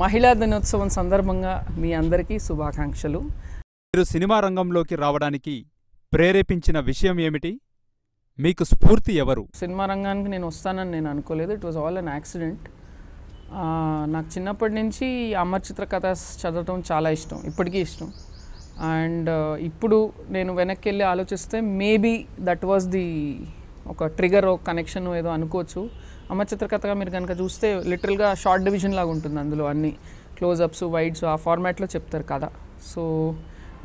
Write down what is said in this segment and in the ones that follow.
మహిళా దినోత్సవం సందర్భంగా మీ అందరికీ శుభాకాంక్షలు. మీరు సినిమా రంగంలోకి రావడానికి ప్రేరేపించిన విషయం ఏమిటి? మీకు స్ఫూర్తి ఎవరు? సినిమా రంగానికి నేను వస్తానని నేను అనుకోలేదు. It was all an accident. నాకు చిన్నప్పటి నుంచి అమర్ చిత్ర కథ చదవటం చాలా ఇష్టం, ఇప్పటికీ ఇష్టం. అండ్ ఇప్పుడు నేను వెనక్కి వెళ్ళి ఆలోచిస్తే మేబీ దట్ వాజ్ ది ఒక ట్రిగర్, ఒక కనెక్షన్ ఏదో అనుకోవచ్చు. అమర్ చిత్ర కథగా మీరు కనుక చూస్తే లిటరల్గా షార్ట్ డివిజన్ లాగా ఉంటుంది. అందులో అన్ని క్లోజప్స్, వైడ్స్ ఆ ఫార్మాట్లో చెప్తారు కదా. So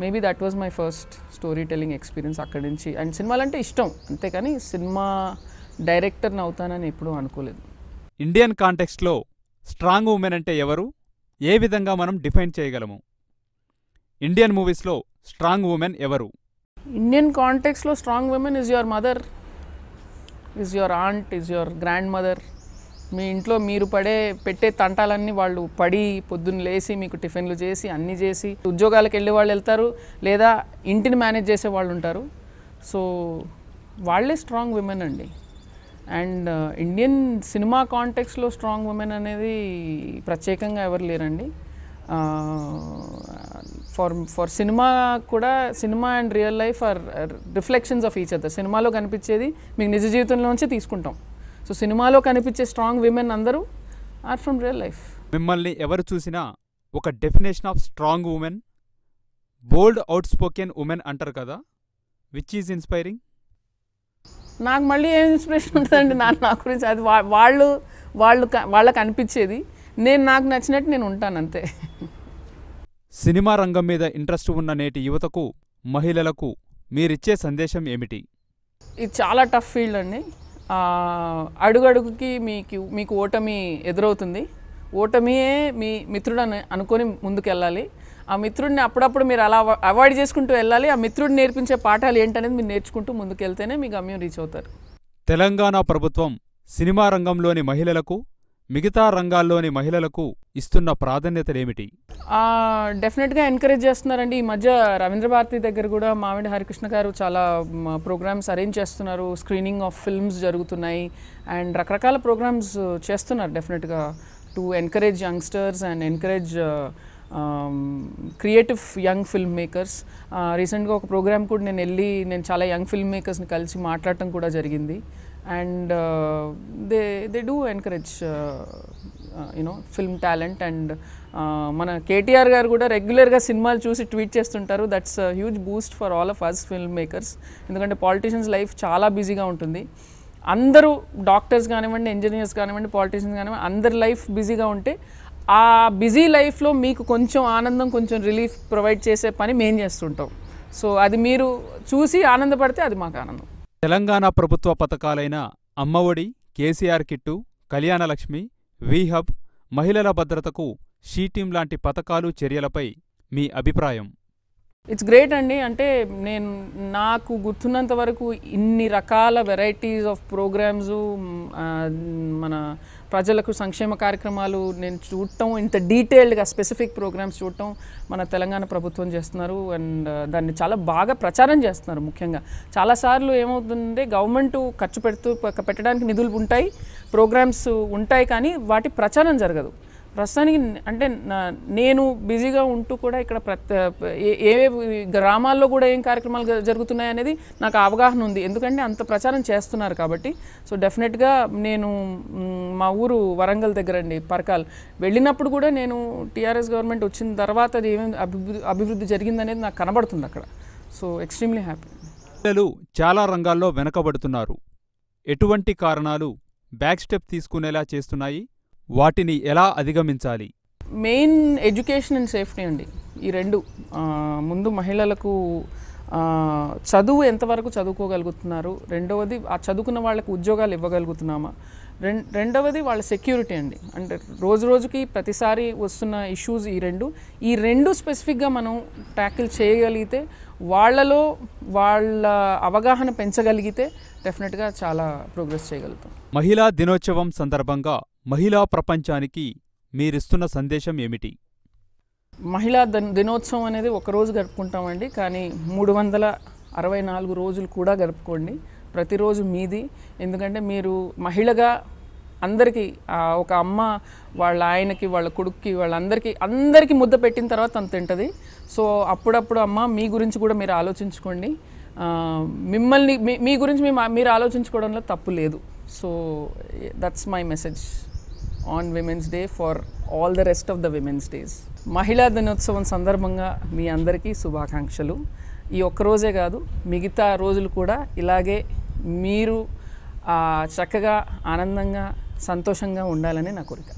maybe that was my first story telling experience అక్కడి నుంచి. అండ్ సినిమాలు అంటే ఇష్టం అంతేకాని సినిమా డైరెక్టర్ని అవుతానని ఎప్పుడూ అనుకోలేదు. ఇండియన్ కాంటెక్స్ట్లో స్ట్రాంగ్ ఉమెన్ అంటే ఎవరు? ఏ విధంగా మనం డిఫైన్ చేయగలము? ఇండియన్ మూవీస్లో స్ట్రాంగ్ ఉమెన్ ఎవరు? ఇండియన్ కాంటెక్స్లో strong women is your mother, is your aunt, is your grandmother. మీ ఇంట్లో మీరు పెట్టే తంటాలన్నీ వాళ్ళు పడి పొద్దున్న లేచి మీకు టిఫిన్లు చేసి అన్నీ చేసి ఉద్యోగాలకు వెళ్ళే వాళ్ళు వెళ్తారు, లేదా ఇంటిని మేనేజ్ చేసే వాళ్ళు ఉంటారు. సో వాళ్ళే స్ట్రాంగ్ విమెన్ అండి. అండ్ ఇండియన్ సినిమా కాంటెక్స్లో స్ట్రాంగ్ ఉమెన్ అనేది ప్రత్యేకంగా ఎవరు లేరండి. ఫర్ సినిమా కూడా, cinema and real life are reflections of each other. సినిమాలో కనిపించేది మీకు నిజ జీవితంలోంచి తీసుకుంటాం. సో సినిమాలో కనిపించే స్ట్రాంగ్ విమెన్ అందరూ ఆర్ ఫ్రమ్ రియల్ లైఫ్. మిమ్మల్ని ఎవరు చూసినా ఒక definition of strong women, bold outspoken women అంటారు కదా, విచ్ ఈజ్ ఇన్స్పైరింగ్? నాకు మళ్ళీ ఏం ఇన్స్పిరేషన్ ఉంటుందండి నా గురించి? అది వాళ్ళకి అనిపించేది. నేను నాకు నచ్చినట్టు నేను ఉంటాను అంతే. సినిమా రంగం మీద ఇంట్రెస్ట్ ఉన్న నేటి యువతకు, మహిళలకు మీరిచ్చే సందేశం ఏమిటి? ఇది చాలా టఫ్ ఫీల్డ్ అండి. అడుగడుగుకి మీకు ఓటమి ఎదురవుతుంది. ఓటమియే మీ మిత్రుడు అనుకొని ముందుకెళ్ళాలి. ఆ మిత్రుడిని అప్పుడప్పుడు మీరు అలా అవాయిడ్ చేసుకుంటూ వెళ్ళాలి. ఆ మిత్రుడు నేర్పించే పాఠాలు ఏంటనేది మీరు నేర్చుకుంటూ ముందుకెళ్తేనే మీ గమ్యం రీచ్ అవుతారు. తెలంగాణ ప్రభుత్వం సినిమా రంగంలోని మహిళలకు, మిగతా రంగాల్లోని మహిళలకు ఇస్తున్న ప్రాధాన్యతలేమిటి? డెఫినెట్గా ఎంకరేజ్ చేస్తున్నారండి. ఈ మధ్య రవీంద్ర భారతి దగ్గర కూడా మామిడి హరికృష్ణ గారు చాలా ప్రోగ్రామ్స్ అరేంజ్ చేస్తున్నారు. స్క్రీనింగ్ ఆఫ్ ఫిల్మ్స్ జరుగుతున్నాయి అండ్ రకరకాల ప్రోగ్రామ్స్ చేస్తున్నారు డెఫినెట్గా to encourage youngsters and encourage creative young film makers. రీసెంట్గా ఒక ప్రోగ్రామ్ కూడా నేను చాలా యంగ్ ఫిల్మ్ మేకర్స్ని కలిసి మాట్లాడటం కూడా జరిగింది. And they do encourage film talent. And మన కేటీఆర్ గారు కూడా రెగ్యులర్గా సినిమాలు చూసి ట్వీట్ చేస్తుంటారు. That's huge boost for all of us film makers. ఎందుకంటే పాలిటీషియన్స్ లైఫ్ చాలా బిజీగా ఉంటుంది. అందరూ డాక్టర్స్ కానివ్వండి, ఇంజనీర్స్ కానివ్వండి, పాలిటీషియన్స్ కానివ్వండి, అందరి లైఫ్ బిజీగా ఉంటే ఆ బిజీ లైఫ్లో మీకు కొంచెం ఆనందం, కొంచెం రిలీఫ్ ప్రొవైడ్ చేసే పని మేము చేస్తుంటాం. సో అది మీరు చూసి ఆనందపడితే అది మాకు ఆనందం. తెలంగాణ ప్రభుత్వ పథకాలైన అమ్మఒడి, కేసీఆర్ కిట్టు, కళ్యాణలక్ష్మి, వీహబ్, మహిళల భద్రతకు, షీ టీమ్ లాంటి పథకాలు, చర్యలపై మీ అభిప్రాయం? ఇట్స్ గ్రేట్ అండి. అంటే నాకు గుర్తున్నంత వరకు ఇన్ని రకాల వెరైటీస్ ఆఫ్ ప్రోగ్రామ్స్, మన ప్రజలకు సంక్షేమ కార్యక్రమాలు నేను చూడటం, ఇంత డీటెయిల్డ్గా స్పెసిఫిక్ ప్రోగ్రామ్స్ చూడటం మన తెలంగాణ ప్రభుత్వం చేస్తున్నారు. అండ్ దాన్ని చాలా బాగా ప్రచారం చేస్తున్నారు. ముఖ్యంగా చాలాసార్లు ఏమవుతుందంటే గవర్నమెంట్ ఖర్చు పెట్టడానికి నిధులు ఉంటాయి, ప్రోగ్రామ్స్ ఉంటాయి, కానీ వాటి ప్రచారం జరగదు. ప్రస్తుతానికి అంటే నేను బిజీగా ఉంటూ కూడా ఇక్కడ ఏ గ్రామాల్లో కూడా ఏం కార్యక్రమాలు జరుగుతున్నాయి అనేది నాకు అవగాహన ఉంది. ఎందుకంటే అంత ప్రచారం చేస్తున్నారు కాబట్టి. సో డెఫినెట్గా నేను మా ఊరు వరంగల్ దగ్గర అండి, పరకాల్ వెళ్ళినప్పుడు కూడా నేను టీఆర్ఎస్ గవర్నమెంట్ వచ్చిన తర్వాత అది ఏమేమి అభివృద్ధి జరిగిందనేది నాకు కనబడుతుంది అక్కడ. So extremely happy. పిల్లలు చాలా రంగాల్లో వెనకబడుతున్నారు. ఎటువంటి కారణాలు బ్యాక్ స్టెప్ తీసుకునేలా చేస్తున్నాయి? వాటిని ఎలా అధిగమించాలి? మెయిన్ ఎడ్యుకేషన్ అండ్ సేఫ్టీ అండి. ఈ రెండు. ముందు మహిళలకు చదువు ఎంతవరకు చదువుకోగలుగుతున్నారు, రెండవది ఆ చదువుకున్న వాళ్ళకు ఉద్యోగాలు ఇవ్వగలుగుతున్నామా, రెండవది వాళ్ళ సెక్యూరిటీ అండి. అంటే రోజు రోజుకి ప్రతిసారి వస్తున్న ఇష్యూస్ ఈ రెండు స్పెసిఫిక్గా మనం ట్యాకిల్ చేయగలిగితే, వాళ్ళలో వాళ్ళ అవగాహన పెంచగలిగితే డెఫినెట్గా చాలా ప్రోగ్రెస్ చేయగలుగుతాం. మహిళా దినోత్సవం సందర్భంగా మహిళా ప్రపంచానికి మీరిస్తున్న సందేశం ఏమిటి? మహిళా దినోత్సవం అనేది ఒకరోజు గడుపుకుంటామండి, కానీ 364 రోజులు కూడా గడుపుకోండి. ప్రతిరోజు మీది. ఎందుకంటే మీరు మహిళగా అందరికీ ఒక అమ్మ వాళ్ళ ఆయనకి వాళ్ళ కొడుక్కి అందరికీ ముద్ద పెట్టిన తర్వాత తను తింటుంది. సో అప్పుడప్పుడు అమ్మ మీ గురించి కూడా మీరు ఆలోచించుకోండి, మిమ్మల్ని మీ గురించి మీరు ఆలోచించుకోవడంలో తప్పు లేదు. So that's my message on women's day for all the rest of the women's days. మహిళా దినోత్సవం సందర్భంగా మీ అందరికీ శుభాకాంక్షలు. ఈ ఒక్కరోజే కాదు, మిగతా రోజులు కూడా ఇలాగే మీరు చక్కగా ఆనందంగా సంతోషంగా ఉండాలని నా కోరిక.